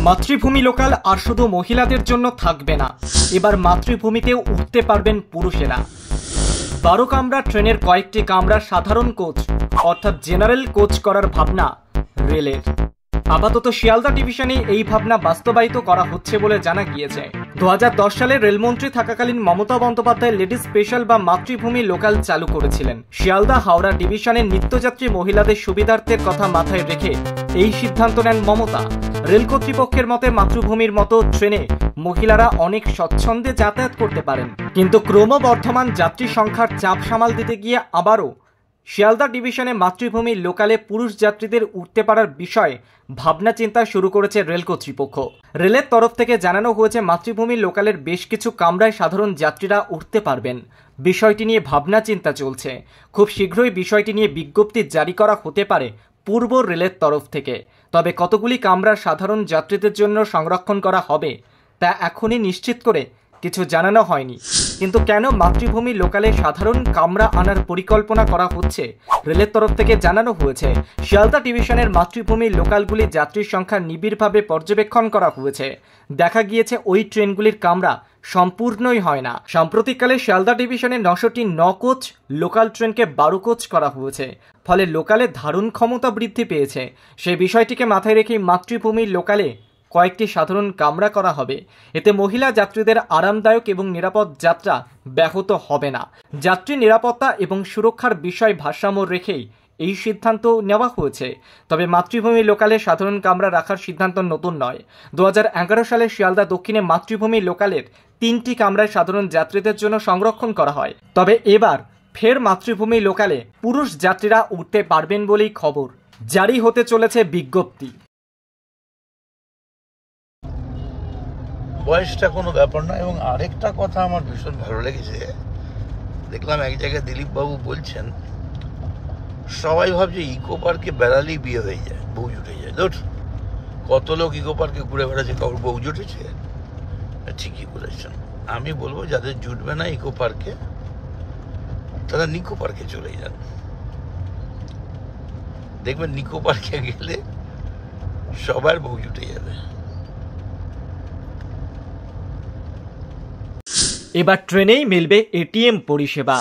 মাতৃভূমি লোকাল আর শুধু মহিলাদের জন্য থাকবে না, এবার মাতৃভূমিতেও উঠতে পারবেন পুরুষেরা। 12 কামরা ট্রেনের কয়েকটি কামরা সাধারণ কোচ অর্থাৎ জেনারেল কোচ করার ভাবনা রেলের। আপাতত শিয়ালদা ডিভিশনে এই ভাবনা বাস্তবায়িত করা হচ্ছে বলে জানা গিয়েছে। 2010 সালে রেলমন্ত্রী থাকাকালীন মমতা বন্দ্যোপাধ্যায় লেডিস স্পেশাল বা মাতৃভূমি লোকাল চালু করেছিলেন। শিয়ালদা হাওড়া ডিভিশনের নিত্যযাত্রী মহিলাদের সুবিধার্থের কথা মাথায় রেখে এই সিদ্ধান্ত নেন মমতা। রেল কর্তৃপক্ষের মতে মাতৃভূমির মতো ট্রেনে মহিলারা অনেক স্বচ্ছন্দে যাতায়াত করতে পারেন, কিন্তু ক্রমবর্ধমান যাত্রী সংখ্যার চাপ সামাল দিতে গিয়ে আবারও শিয়ালদা ডিভিশনে মাতৃভূমি লোকালে পুরুষ যাত্রীদের উঠতে পারার বিষয়ে ভাবনা চিন্তা শুরু করেছে রেল কর্তৃপক্ষ। রেলের তরফ থেকে জানানো হয়েছে মাতৃভূমি লোকালের বেশ কিছু কামরায় সাধারণ যাত্রীরা উঠতে পারবেন। বিষয়টি নিয়ে ভাবনা চিন্তা চলছে। খুব শীঘ্রই বিষয়টি নিয়ে বিজ্ঞপ্তি জারি করা হতে পারে পূর্ব রেলের তরফ থেকে। তবে কতগুলি কামরা সাধারণ যাত্রীদের জন্য সংরক্ষণ করা হবে তা এখনই নিশ্চিত করে কিছু জানানো হয়নি। কিন্তু কেন মাতৃভূমি লোকালে সাধারণ কামরা আনার পরিকল্পনা করা হচ্ছে রেলের তরফ থেকে জানানো হয়েছে। শিয়ালদা ডিভিশনের মাতৃভূমি লোকালগুলি যাত্রীর সংখ্যা নিবিড়ভাবে পর্যবেক্ষণ করা হয়েছে। দেখা গিয়েছে ওই ট্রেনগুলির কামরা সম্পূর্ণই হয় না। সাম্প্রতিককালে শিয়ালদা ডিভিশনে 9টি 9 কোচ লোকাল ট্রেনকে 12 কোচ করা হয়েছে, ফলে লোকালে ধারণ ক্ষমতা বৃদ্ধি পেয়েছে। সেই বিষয়টিকে মাথায় রেখেই মাতৃভূমি লোকালে কয়েকটি সাধারণ কামরা করা হবে। এতে মহিলা যাত্রীদের আরামদায়ক এবং নিরাপদ যাত্রা ব্যাহত হবে না। যাত্রী নিরাপত্তা এবং সুরক্ষার বিষয় ভারসাম্য রেখেই এই সিদ্ধান্ত নেওয়া হয়েছে। তবে মাতৃভূমি লোকালে সাধারণ কামরা রাখার সিদ্ধান্ত নতুন নয়। 2011 সালে শিয়ালদা দক্ষিণে মাতৃভূমি লোকালের 3টি কামরায় সাধারণ যাত্রীদের জন্য সংরক্ষণ করা হয়। তবে এবার ফের মাতৃভূমি লোকালে পুরুষ যাত্রীরা উঠতে পারবেন বলেই খবর। জারি হতে চলেছে বিজ্ঞপ্তি। বয়সটা কোনো ব্যাপার না। এবং আরেকটা কথা আমার ভীষণ ভালো লেগেছে, দেখলাম এক জায়গায় দিলীপ বাবু বলছেন সবাই ভাবছে ইকো পার্কে বেড়ালেই বিয়ে হয়ে যায়, বউ জুটে যায়। ধর, কত লোক ইকো পার্কে ঘুরে বেড়াচ্ছে, কারোর বউ জুটেছে? ঠিকই বলেছেন। আমি বলবো যাদের জুটবে না ইকো পার্কে তারা নিকো পার্কে চলে যান। দেখবেন নিকো পার্কে গেলে সবার বউ জুটে যাবে। এবার ট্রেনেই মিলবে এটিএম পরিষেবা।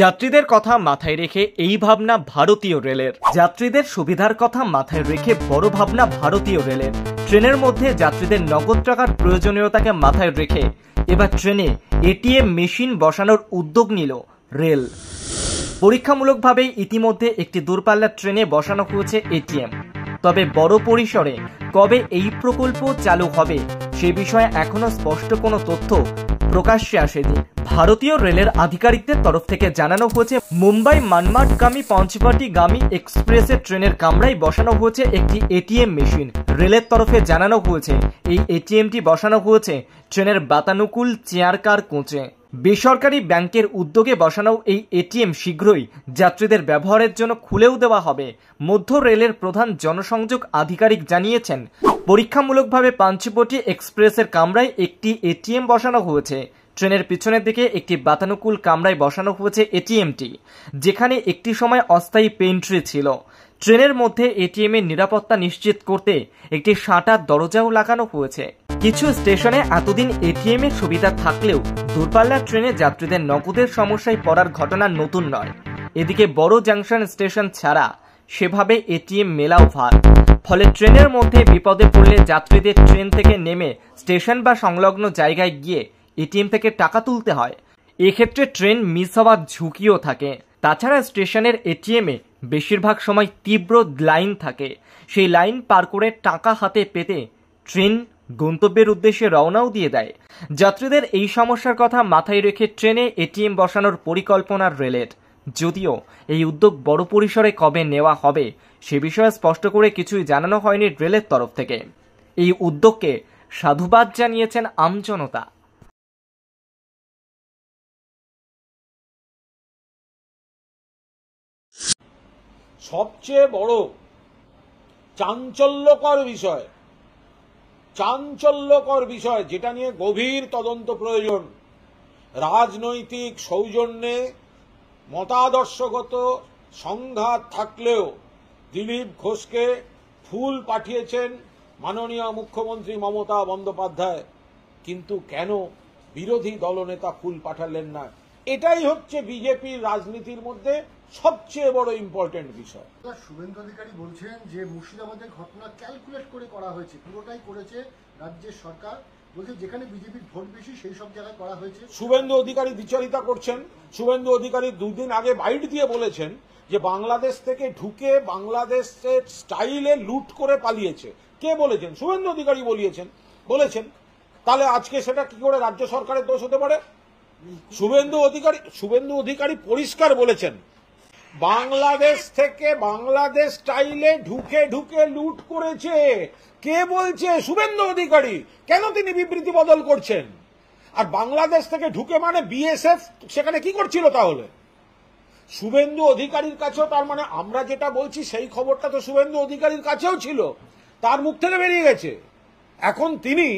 যাত্রীদের কথা মাথায় রেখে এই ভাবনা ভারতীয় রেলের। যাত্রীদের সুবিধার কথা মাথায় রেখে বড় ভাবনা ভারতীয় রেলের। ট্রেনের মধ্যে যাত্রীদের নগদ টাকার প্রয়োজনীয়তাকে মাথায় রেখে এবার ট্রেনে এটিএম মেশিন বসানোর উদ্যোগ নিল রেল। পরীক্ষামূলকভাবে ইতিমধ্যে একটি দূরপাল্লার ট্রেনে বসানো হয়েছে এটিএম। তবে বড় পরিসরে কবে এই প্রকল্প চালু হবে সে বিষয়ে এখনো স্পষ্ট কোনো তথ্য প্রকাশ্যে আসেনি। ভারতীয় রেলের আধিকারিকদের তরফ থেকে জানানো হয়েছে মুম্বাই মানমাডগামী পঞ্চবটিগামী এক্সপ্রেসের ট্রেনের কামরায় বসানো হয়েছে একটি এটিএম মেশিন। রেলের তরফে জানানো হয়েছে এই এটিএমটি বসানো হয়েছে ট্রেনের বাতানুকূল চেয়ার কার কোচে। বেসরকারি ব্যাংকের উদ্যোগে বসানো এই এটিএম শীঘ্রই যাত্রীদের ব্যবহারের জন্য খুলেও দেওয়া হবে। মধ্য রেলের প্রধান জনসংযোগ আধিকারিক জানিয়েছেন পরীক্ষামূলকভাবে পাঞ্চবটি এক্সপ্রেসের কামরায় একটি এটিএম বসানো হয়েছে। ট্রেনের পিছনের দিকে একটি বাতানুকূল কামরায় বসানো হয়েছে এটিএমটি, যেখানে একটি সময় অস্থায়ী পেন্ট্রি ছিল। ট্রেনের মধ্যে এটিএম এর নিরাপত্তা নিশ্চিত করতে একটি শাটার দরজাও লাগানো হয়েছে। কিছু স্টেশনে এতদিন এটিএম এর সুবিধা থাকলেও দূরপাল্লার ট্রেনে যাত্রীদের নগদের সমস্যায় পড়ার ঘটনা নতুন নয়। এদিকে বড় জাংশন স্টেশন ছাড়া সেভাবে এটিএম মেলাও ভার। ফলে ট্রেনের মধ্যে বিপদে পড়লে যাত্রীদের ট্রেন থেকে নেমে স্টেশন বা সংলগ্ন জায়গায় গিয়ে এটিএম থেকে টাকা তুলতে হয়। এক্ষেত্রে ট্রেন মিস হওয়ার ঝুঁকিও থাকে। তাছাড়া স্টেশনের এটিএমে বেশিরভাগ সময় তীব্র লাইন থাকে। সেই লাইন পার করে টাকা হাতে পেতে ট্রেন গন্তব্যের উদ্দেশ্যে রওনাও দিয়ে দেয়। যাত্রীদের এই সমস্যার কথা মাথায় রেখে ট্রেনে এটিএম বসানোর পরিকল্পনা রেলের। যদিও এই উদ্যোগ বড় পরিসরে কবে নেওয়া হবে সে বিষয়ে স্পষ্ট করে কিছুই জানানো হয়নি রেলের তরফ থেকে। এই উদ্যোগকে সাধুবাদ জানিয়েছেন আমজনতা। সবচেয়ে বড় চাঞ্চল্যকর বিষয় যেটা নিয়ে গভীর তদন্ত প্রয়োজন, রাজনৈতিক সৌজন্যে মতাদর্শগত সংঘাত থাকলেও দিলীপ ঘোষকে ফুল পাঠিয়েছেন মাননীয় মুখ্যমন্ত্রী মমতা বন্দ্যোপাধ্যায় কিন্তু কেন বিরোধী দলনেতা ফুল পাঠালেন না? এটাই হচ্ছে বিজেপির রাজনীতির মধ্যে সবচেয়ে বড় ইম্পর্টেন্ট বিষয়। শুভেন্দু অধিকারী বলছেন যে মুর্শিদাবাদের ঘটনা ক্যালকুলেট করে করা হয়েছে, পুরোটাই করেছে রাজ্যের সরকার। বলছে যেখানে বিজেপির ভোট বেশি সেই সব জায়গায় করা হয়েছে। শুভেন্দু অধিকারী দ্বিচারিতা করছেন। শুভেন্দু অধিকারী দুদিন আগে বাইট দিয়ে বলেছেন যে বাংলাদেশ থেকে ঢুকে বাংলাদেশের স্টাইলে লুট করে পালিয়েছে। কে বলেছেন? শুভেন্দু অধিকারী বলেছেন। তাহলে আজকে সেটা কি করে রাজ্য সরকারের দোষ হতে পারে? শুভেন্দু অধিকারী পরিষ্কার বলেছেন বাংলাদেশ থেকে বাংলাদেশ স্টাইলে ঢুকে ঢুকে লুট করেছে। কে বলছে? শুভেন্দু অধিকারী। কেন তিনি বিবৃতি বদল করছেন? আর বাংলাদেশ থেকে ঢুকে মানে বিএসএফ সেখানে কি করছিল তাহলে? শুভেন্দু অধিকারীর কাছেও, তার মানে আমরা যেটা বলছি সেই খবরটা তো শুভেন্দু অধিকারীর কাছেও ছিল, তার মুখ থেকে বেরিয়ে গেছে। এখন তিনি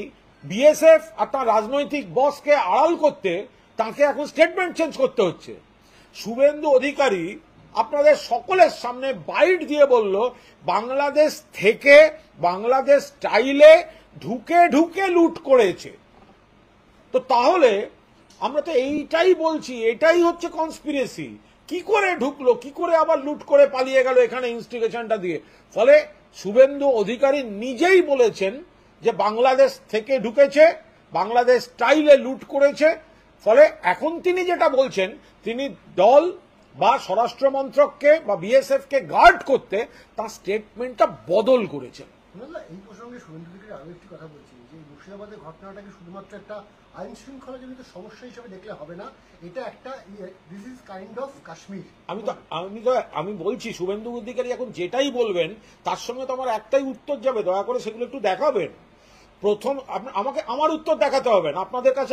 বিএসএফ আর তার রাজনৈতিক বসকে আড়াল করতে তাকে এখন স্টেটমেন্ট চেঞ্জ করতে হচ্ছে। শুভেন্দু অধিকারী আপনাদের সকলের সামনে বাইট দিয়ে বলল বাংলাদেশ থেকে বাংলাদেশ স্টাইলে ঢুকে ঢুকে লুট করেছে। তো তাহলে আমরা তো এইটাই বলছি, এটাই হচ্ছে কনস্পিরেসি। কি করে ঢুকলো, কি করে আবার লুট করে পালিয়ে গেল এখানে ইনস্টিগেশনটা দিয়ে? ফলে শুভেন্দু অধিকারী নিজেই বলেছেন যে বাংলাদেশ থেকে ঢুকেছে, বাংলাদেশ স্টাইলে লুট করেছে। ফলে এখন তিনি যেটা বলছেন, তিনি দল বা স্বরাষ্ট্র মন্ত্রককে বা বিএসএফ কে গার্ড করতে তার স্টেটমেন্টটা বদল করেছেন। এই প্রসঙ্গে শুভেন্দু অধিকারী আরো একটি কথা বলছি যে মুর্শিদাবাদের ঘটনাটাকে শুধুমাত্র একটা আইন শৃঙ্খলা জনিত সমস্যা হিসেবে দেখলে হবে না, এটা একটা this is kind of Kashmir. আমি বলছি শুভেন্দু অধিকারী এখন যেটাই বলবেন তার সঙ্গে তো আমার একটাই উত্তর যাবে, দয়া করে সেগুলো একটু দেখাবেন। প্রথম আমাকে আমার উত্তর দেখাতে হবে না, আপনাদের কাছে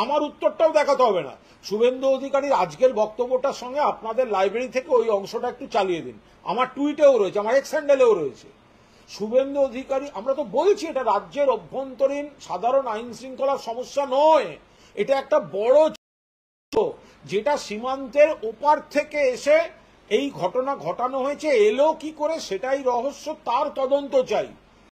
আমার উত্তরটাও দেখাতে হবে না। শুভেন্দু অধিকারীর আজকের বক্তব্যটার সঙ্গে আপনাদের লাইব্রেরি থেকে ওই অংশটা একটু চালিয়ে দিন। আমার টুইটেও রয়েছে, আমার এক্স হ্যান্ডেলেও রয়েছে। শুভেন্দু অধিকারী, আমরা তো বলছি এটা রাজ্যের অভ্যন্তরীণ সাধারণ আইন শৃঙ্খলার সমস্যা নয়, এটা একটা বড় যেটা সীমান্তের ওপার থেকে এসে এই ঘটনা ঘটানো হয়েছে, এলো কি করে সেটাই রহস্য, তার তদন্ত চাই।